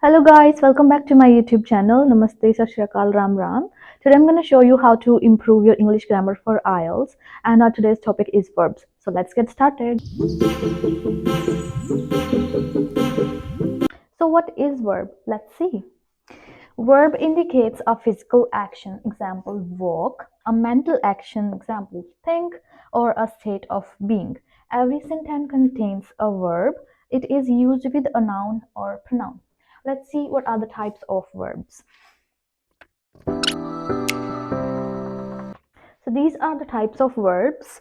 Hello guys, welcome back to my YouTube channel. Namaste, Sat Shri Akal, Ram Ram. Today I'm going to show you how to improve your English grammar for IELTS, and our today's topic is verbs. So let's get started. So what is verb? Let's see. Verb indicates a physical action, example walk, a mental action, example think, or a state of being. Every sentence contains a verb. It is used with a noun or pronoun. Let's see what are the types of verbs. So these are the types of verbs: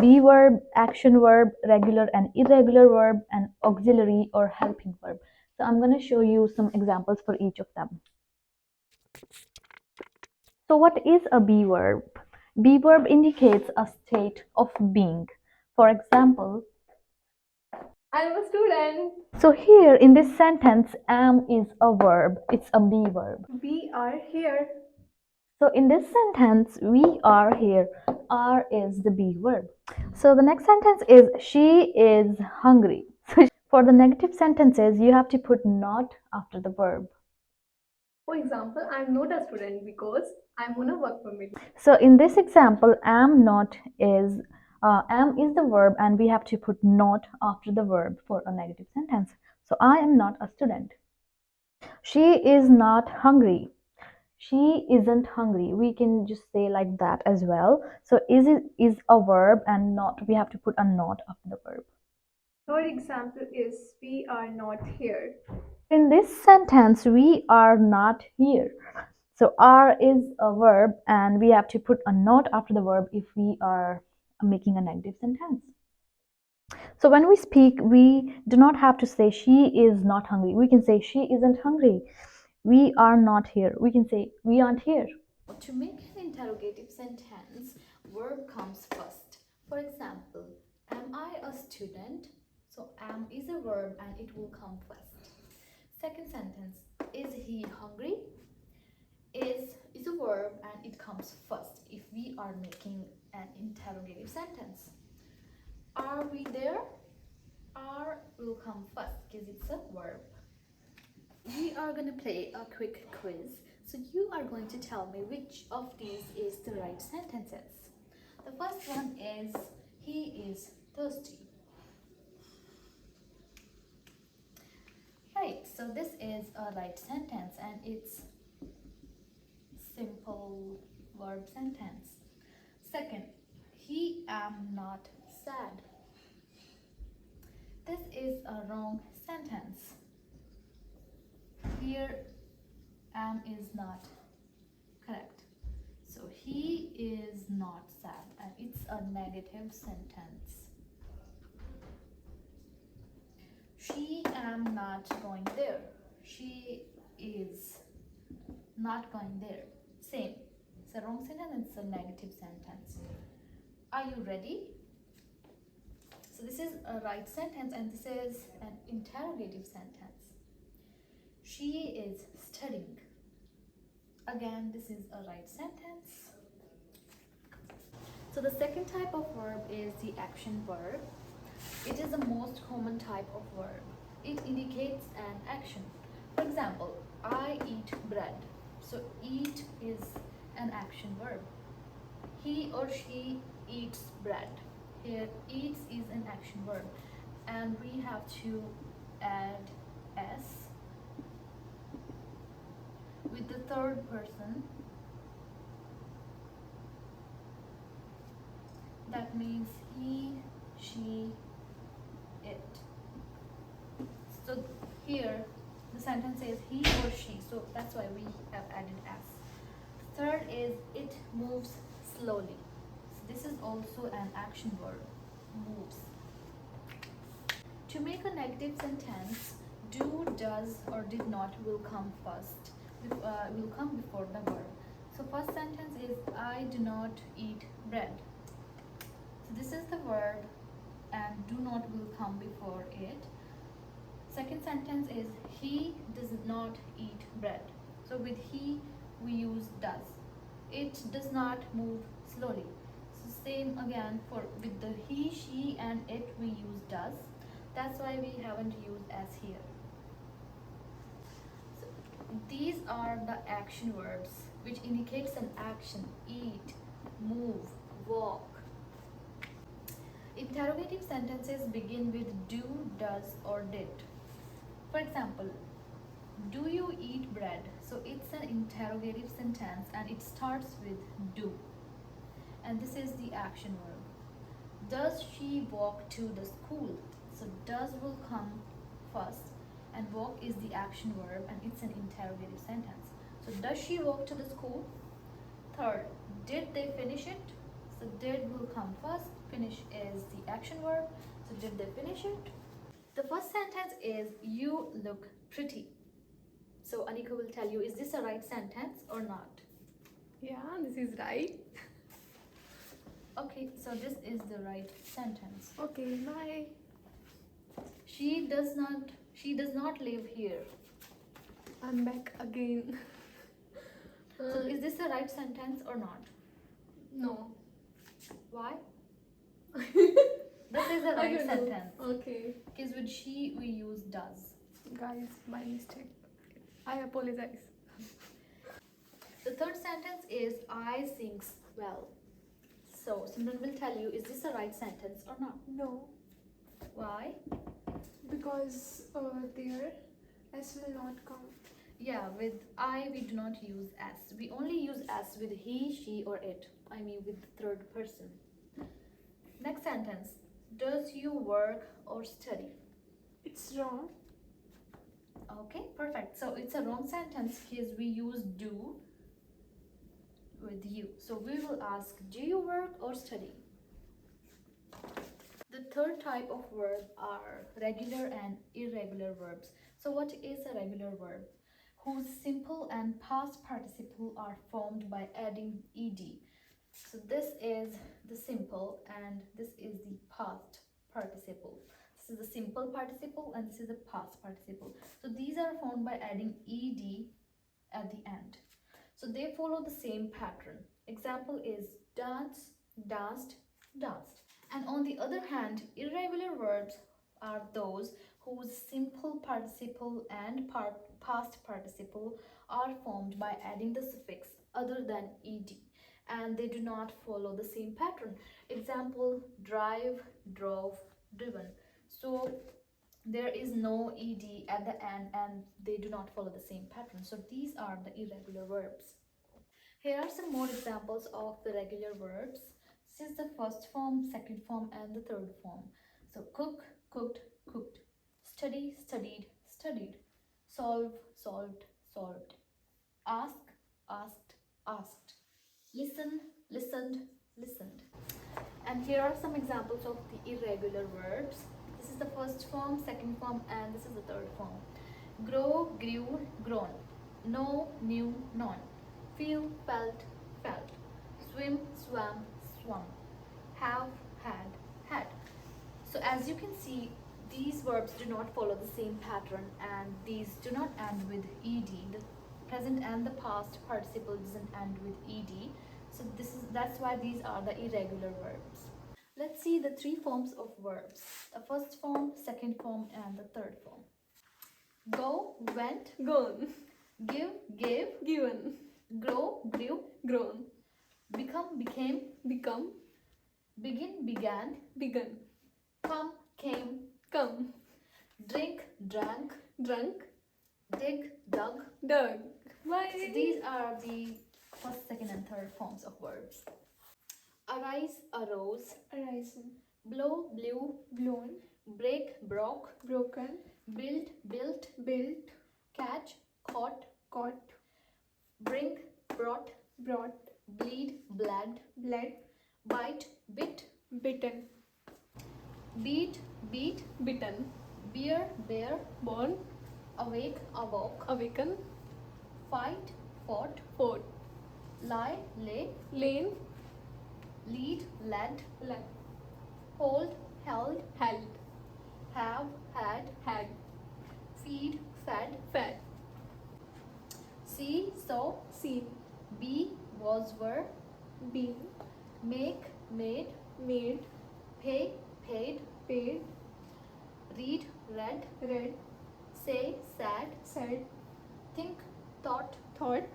be verb, action verb, regular and irregular verb, and auxiliary or helping verb. So I'm going to show you some examples for each of them. So what is a be verb? Be verb indicates a state of being. For example, I'm a student. so here in this sentence, am is a verb. It's a be verb. We are here. So in this sentence, we are here. Are is the be verb. So the next sentence is she is hungry. So for the negative sentences, you have to put not after the verb. For example, I'm not a student because I'm on a work permit. So in this example, am not is am is the verb, and we have to put not after the verb for a negative sentence. So I am not a student. She is not hungry. She isn't hungry. We can just say like that as well. So is a verb, and not, we have to put a not after the verb. Third example is we are not here. In this sentence, we are not here. So are is a verb, and we have to put a not after the verb if we are making a negative sentence. So when we speak, we do not have to say she is not hungry. We can say she isn't hungry. We are not here. We can say we aren't here. To make an interrogative sentence, verb comes first. For example, am I a student? So am is a verb and it will come first. Second sentence, is he hungry? Is a verb and it comes first if we are making an interrogative sentence. Are we there? Are will come first because it's a verb. We are going to play a quick quiz. So you are going to tell me which of these is the right sentences. The first one is he is thirsty. Right, so this is a right sentence and it's simple verb sentence. Second, he am not sad. This is a wrong sentence. Here am is not correct. So he is not sad and it's a negative sentence. She am not going there. She is not going there. Same. It's a wrong sentence and it's a negative sentence. Are you ready? So this is a right sentence and this is an interrogative sentence. She is studying. Again, this is a right sentence. So the second type of verb is the action verb. It is the most common type of verb. It indicates an action. For example, I eat bread. So eat is an action verb. He or she eats bread. Here eats is an action verb. And we have to add s with the third person. That means he, she, it. So here the sentence says he or she, so that's why we have added s. Third is it moves slowly. So this is also an action verb, moves. To make a negative sentence, do, does, or did not will come first, will come before the verb. So first sentence is I do not eat bread. So this is the verb and do not will come before it. Second sentence is he does not eat bread. So with he we use does. It does not move slowly. So same again for with the he, she and it we use does. That's why we haven't used as here. These are the action verbs which indicates an action: eat, move, walk. Interrogative sentences begin with do, does, or did. For example, do you eat bread? So it's an interrogative sentence and it starts with do. And this is the action verb. Does she walk to the school? So does will come first and walk is the action verb and it's an interrogative sentence. So does she walk to the school? Third, did they finish it? So did will come first, finish is the action verb. So did they finish it? The first sentence is you look pretty. So Anika will tell you, is this a right sentence or not? Yeah, this is right. Okay, so this is the right sentence. Okay, bye. She does not live here. I'm back again. So is this a right sentence or not? No. Why? This is a I right don't know. sentence. Okay. Because with she we use does. Guys, my mistake. I apologize. The third sentence is I sings well. So Simran will tell you, is this a right sentence or not? No, Why? because there S will not come. Yeah, with I we do not use s. We only use s with he, she, or it. I mean with the third person. Next sentence. Does you work or study? It's wrong. Okay, perfect. So it's a wrong sentence because we use do with you. So we will ask, do you work or study? The third type of verb are regular and irregular verbs. So what is a regular verb? Whose simple and past participle are formed by adding ed. So this is the simple and this is the past participle. This is the simple participle and this is the past participle. So these are formed by adding ed at the end. So they follow the same pattern. Example is dance, danced, danced. And on the other hand, irregular verbs are those whose simple participle and past participle are formed by adding the suffix other than ed, and they do not follow the same pattern. Example, drive, drove, driven. So there is no ed at the end and they do not follow the same pattern. So these are the irregular verbs. Here are some more examples of the regular verbs. This is the first form, second form, and the third form. So cook, cooked, cooked. Study, studied, studied. Solve, solved, solved. Ask, asked, asked. Listen, listened, listened. And here are some examples of the irregular verbs. This is the first form, second form, and this is the third form. Grow, grew, grown. Know, knew, known. Feel, felt, felt. Swim, swam, swum. Have, had. So as you can see, these verbs do not follow the same pattern and these do not end with ed. The present and the past participle doesn't end with ed. So that's why these are the irregular verbs. Let's see the three forms of verbs. The first form, second form, and the third form. Go, went. Gone. Give, gave. Given. Grow, grew. Grown. Become, became. Become. Begin, began. Begun. Come, came. Come. Drink, drank. Drunk. Dig, dug. Dug. Bye. So these are the first, second, and third forms of verbs. Arise, arose. Arisen. Blow, blew. Blown. Break, broke. Broken. Build, built. Built. Catch, caught. Caught. Bring, brought. Brought. Bleed, bled. Bled. Bite, bit. Bitten. Beat, beat. Bitten. Bear, bear. Born. Awake, awoke. Awaken. Fight, fought. Fought. Lie, lay. Lane. Lead, led. Led. Hold, held. Held. Have, had. Had. Feed, fed. Fed. See, saw. Seen. Be, was, were. Been. Make, made. Made. Pay, paid. Paid. Read, read. Read. Say, said. Said. Think, thought, thought,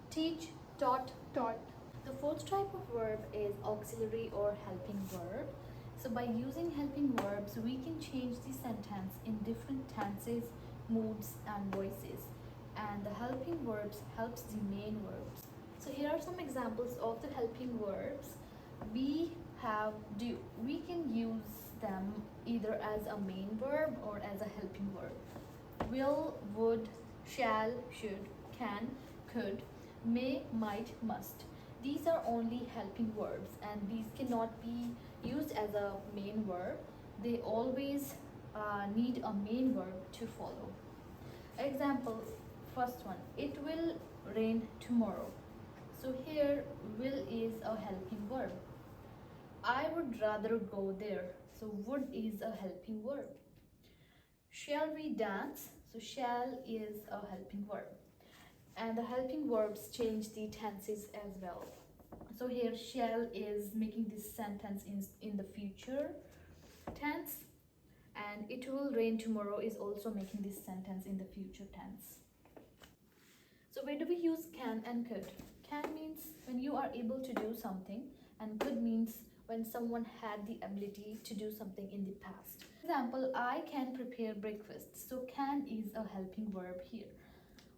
teach, taught. taught. The fourth type of verb is auxiliary or helping verb. So by using helping verbs, we can change the sentence in different tenses, moods and voices. And the helping verbs helps the main verbs. So here are some examples of the helping verbs. Be, have, do. We can use them either as a main verb or as a helping verb. Will, would, shall, should, can, could, may, might, must. These are only helping verbs and these cannot be used as a main verb. They always need a main verb to follow. Example, first one, it will rain tomorrow. So here will is a helping verb. I would rather go there. So would is a helping verb. Shall we dance? So shall is a helping verb. And the helping verbs change the tenses as well. So here shall is making this sentence in the future tense, and it will rain tomorrow is also making this sentence in the future tense. So where do we use can and could? Can means when you are able to do something, and could means when someone had the ability to do something in the past. For example, I can prepare breakfast. So can is a helping verb here.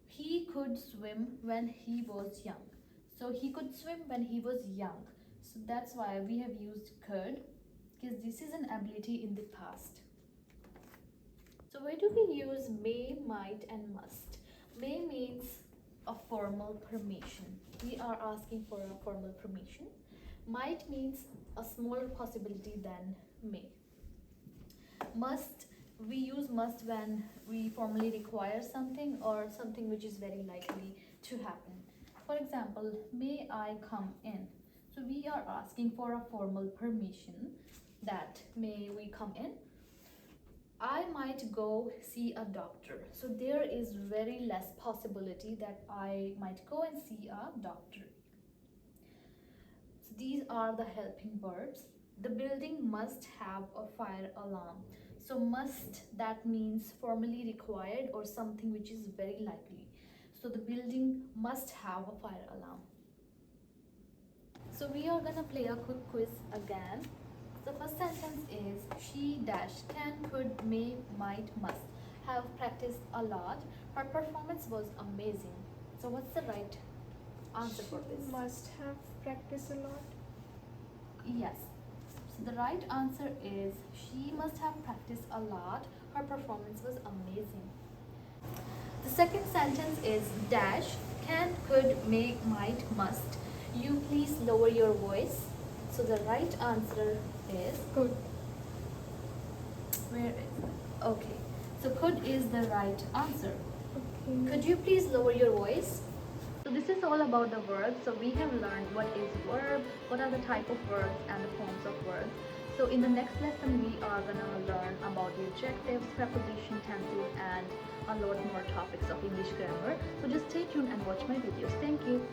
He could swim when he was young. So he could swim when he was young. So that's why we have used could, because this is an ability in the past. So where do we use may, might and must? May means a formal permission. We are asking for a formal permission. Might means a smaller possibility than may. Must, we use must when we formally require something or something which is very likely to happen. For example, may I come in? So we are asking for a formal permission that may we come in. I might go see a doctor. So there is very less possibility that I might go and see a doctor. So these are the helping verbs. The building must have a fire alarm. So must, that means formally required or something which is very likely. So the building must have a fire alarm. So we are gonna play a quick quiz again. The first sentence is she dash can, could, may, might, must have practiced a lot. Her performance was amazing. So what's the right answer for this? Must have practiced a lot. Yes. So the right answer is she must have practiced a lot. Her performance was amazing. The second sentence is dash can, could, may, might, must. You please lower your voice. So the right answer is Could. where is it? Okay. So could is the right answer. Okay. Could you please lower your voice? So this is all about the verbs. So we have learned what is verb, what are the type of verbs and the forms of verbs. So in the next lesson we are gonna learn about the adjectives, preposition, tenses and a lot more topics of English grammar. So just stay tuned and watch my videos. Thank you.